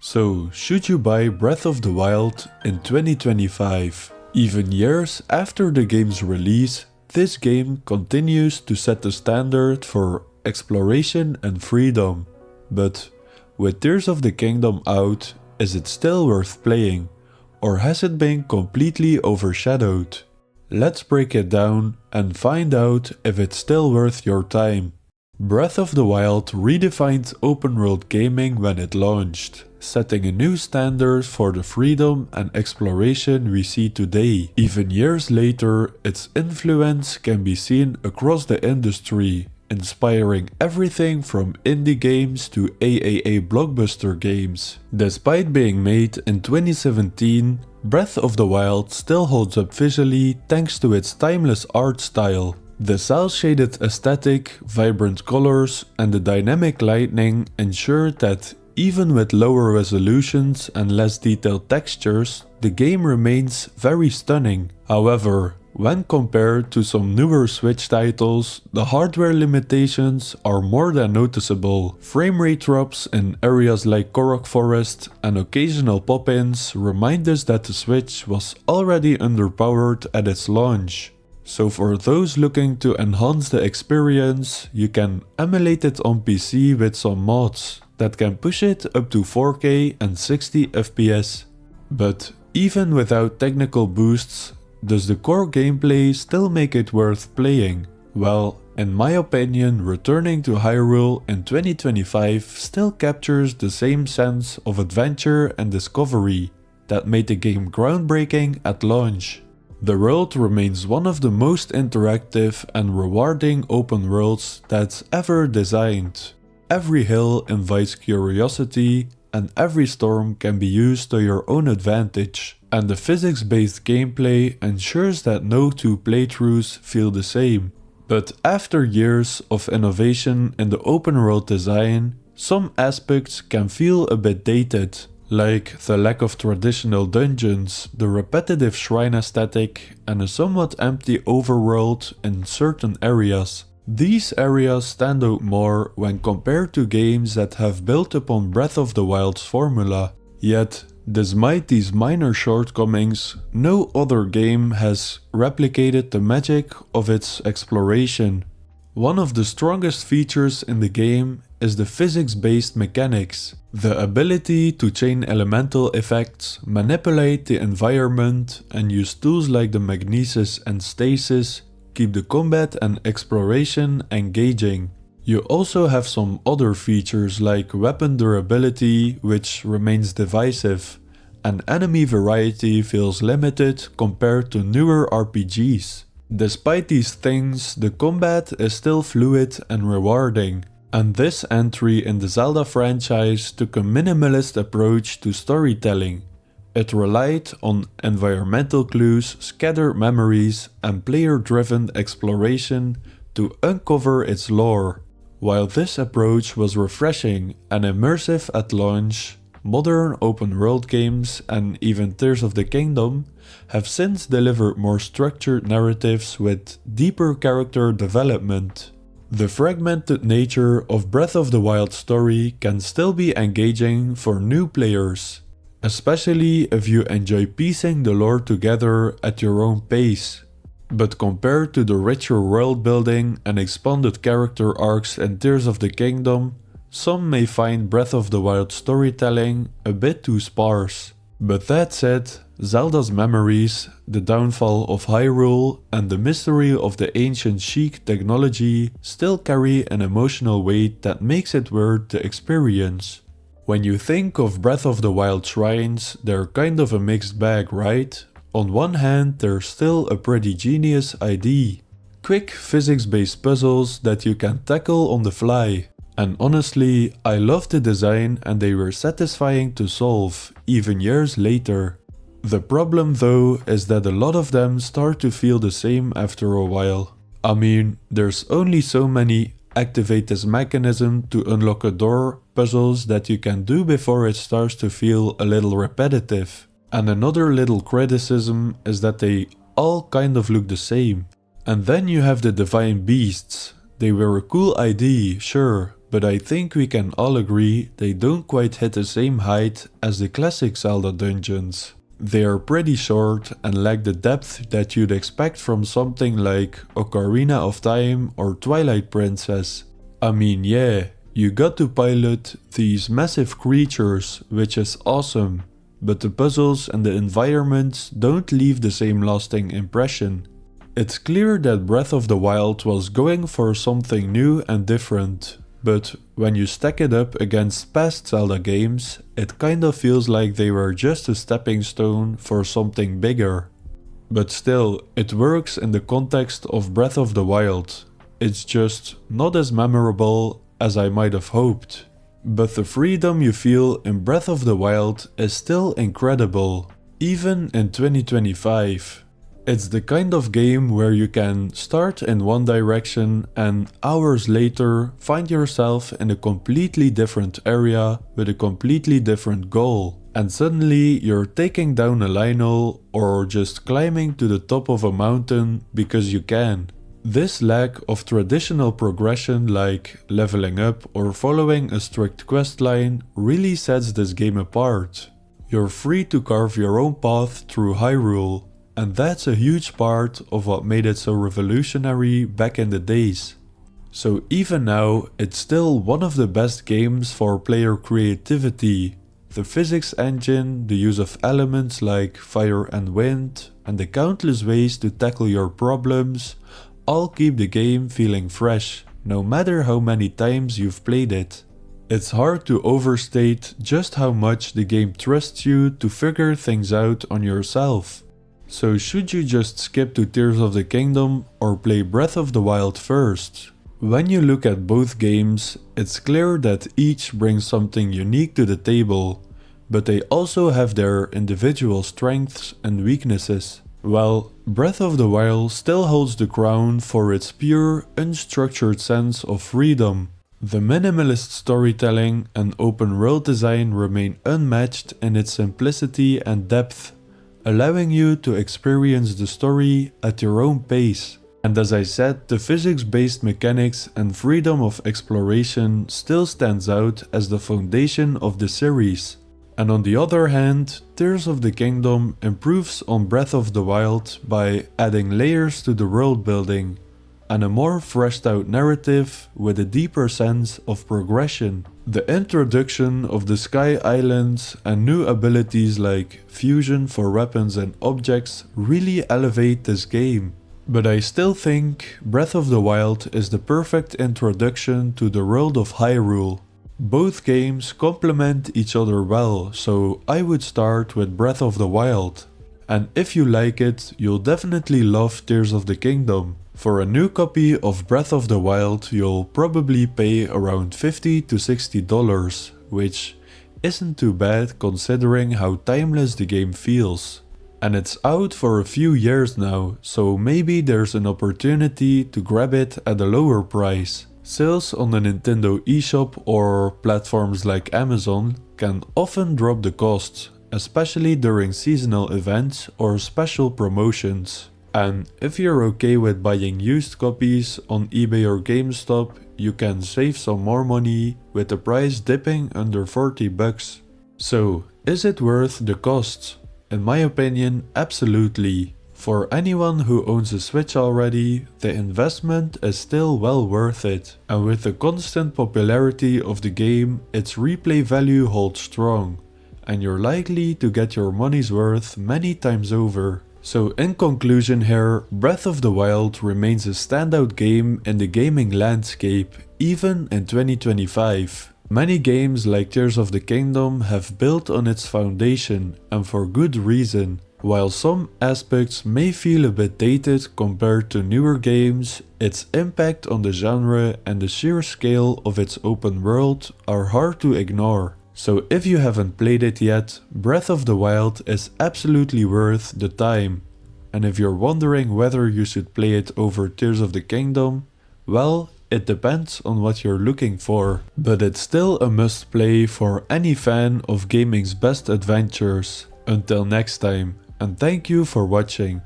So, should you buy Breath of the Wild in 2025? Even years after the game's release, this game continues to set the standard for exploration and freedom. But with Tears of the Kingdom out, is it still worth playing? Or has it been completely overshadowed? Let's break it down and find out if it's still worth your time. Breath of the Wild redefined open-world gaming when it launched, setting a new standard for the freedom and exploration we see today. Even years later, its influence can be seen across the industry, inspiring everything from indie games to AAA blockbuster games. Despite being made in 2017, Breath of the Wild still holds up visually thanks to its timeless art style. The cel-shaded aesthetic, vibrant colors, and the dynamic lighting ensure that even with lower resolutions and less detailed textures, the game remains very stunning. However, when compared to some newer Switch titles, the hardware limitations are more than noticeable. Frame rate drops in areas like Korok Forest and occasional pop-ins remind us that the Switch was already underpowered at its launch. So for those looking to enhance the experience, you can emulate it on PC with some mods that can push it up to 4K and 60 FPS. But even without technical boosts, does the core gameplay still make it worth playing? Well, in my opinion, returning to Hyrule in 2025 still captures the same sense of adventure and discovery that made the game groundbreaking at launch. The world remains one of the most interactive and rewarding open worlds that's ever designed. Every hill invites curiosity, and every storm can be used to your own advantage. And the physics-based gameplay ensures that no two playthroughs feel the same. But after years of innovation in the open world design, some aspects can feel a bit dated. Like the lack of traditional dungeons, the repetitive shrine aesthetic, and a somewhat empty overworld in certain areas. These areas stand out more when compared to games that have built upon Breath of the Wild's formula. Yet, despite these minor shortcomings, no other game has replicated the magic of its exploration. One of the strongest features in the game is the physics-based mechanics. The ability to chain elemental effects, manipulate the environment, and use tools like the magnesis and stasis keep the combat and exploration engaging. You also have some other features like weapon durability, which remains divisive, and enemy variety feels limited compared to newer RPGs. Despite these things, the combat is still fluid and rewarding. And this entry in the Zelda franchise took a minimalist approach to storytelling. It relied on environmental clues, scattered memories, and player-driven exploration to uncover its lore. While this approach was refreshing and immersive at launch, modern open-world games and even Tears of the Kingdom have since delivered more structured narratives with deeper character development. The fragmented nature of Breath of the Wild story can still be engaging for new players, especially if you enjoy piecing the lore together at your own pace. But compared to the richer world building and expanded character arcs in Tears of the Kingdom, some may find Breath of the Wild storytelling a bit too sparse. But that said, Zelda's memories, the downfall of Hyrule, and the mystery of the ancient Sheik technology still carry an emotional weight that makes it worth the experience. When you think of Breath of the Wild shrines, they're kind of a mixed bag, right? On one hand, they're still a pretty genius idea. Quick physics-based puzzles that you can tackle on the fly. And honestly, I loved the design and they were satisfying to solve, even years later. The problem though is that a lot of them start to feel the same after a while. I mean, there's only so many activate this mechanism to unlock a door puzzles that you can do before it starts to feel a little repetitive. And another little criticism is that they all kind of look the same. And then you have the divine beasts. They were a cool idea, sure, but I think we can all agree they don't quite hit the same height as the classic Zelda dungeons. They are pretty short and lack the depth that you'd expect from something like Ocarina of Time or Twilight Princess. I mean, yeah, you got to pilot these massive creatures, which is awesome, but the puzzles and the environments don't leave the same lasting impression. It's clear that Breath of the Wild was going for something new and different, but when you stack it up against past Zelda games, it kind of feels like they were just a stepping stone for something bigger. But still, it works in the context of Breath of the Wild. It's just not as memorable as I might have hoped. But the freedom you feel in Breath of the Wild is still incredible, even in 2025. It's the kind of game where you can start in one direction and hours later find yourself in a completely different area with a completely different goal. And suddenly you're taking down a Lionel or just climbing to the top of a mountain because you can. This lack of traditional progression like leveling up or following a strict questline really sets this game apart. You're free to carve your own path through Hyrule. And that's a huge part of what made it so revolutionary back in the days. So even now, it's still one of the best games for player creativity. The physics engine, the use of elements like fire and wind, and the countless ways to tackle your problems all keep the game feeling fresh, no matter how many times you've played it. It's hard to overstate just how much the game trusts you to figure things out on yourself. So should you just skip to Tears of the Kingdom or play Breath of the Wild first? When you look at both games, it's clear that each brings something unique to the table, but they also have their individual strengths and weaknesses. Well, Breath of the Wild still holds the crown for its pure, unstructured sense of freedom. The minimalist storytelling and open world design remain unmatched in its simplicity and depth, allowing you to experience the story at your own pace. And as I said, the physics-based mechanics and freedom of exploration still stands out as the foundation of the series. And on the other hand, Tears of the Kingdom improves on Breath of the Wild by adding layers to the world building and a more fleshed out narrative with a deeper sense of progression. The introduction of the Sky Islands and new abilities like fusion for weapons and objects really elevate this game. But I still think Breath of the Wild is the perfect introduction to the world of Hyrule. Both games complement each other well, so I would start with Breath of the Wild. And if you like it, you'll definitely love Tears of the Kingdom. For a new copy of Breath of the Wild, you'll probably pay around $50 to $60, which isn't too bad considering how timeless the game feels. And it's out for a few years now, so maybe there's an opportunity to grab it at a lower price. Sales on the Nintendo eShop or platforms like Amazon can often drop the cost, especially during seasonal events or special promotions. And if you're okay with buying used copies on eBay or GameStop, you can save some more money with the price dipping under $40. So, is it worth the cost? In my opinion, absolutely. For anyone who owns a Switch already, the investment is still well worth it. And with the constant popularity of the game, its replay value holds strong. And you're likely to get your money's worth many times over. So in conclusion here, Breath of the Wild remains a standout game in the gaming landscape, even in 2025. Many games like Tears of the Kingdom have built on its foundation, and for good reason. While some aspects may feel a bit dated compared to newer games, its impact on the genre and the sheer scale of its open world are hard to ignore. So if you haven't played it yet, Breath of the Wild is absolutely worth the time. And if you're wondering whether you should play it over Tears of the Kingdom, well, it depends on what you're looking for. But it's still a must play for any fan of gaming's best adventures. Until next time, and thank you for watching.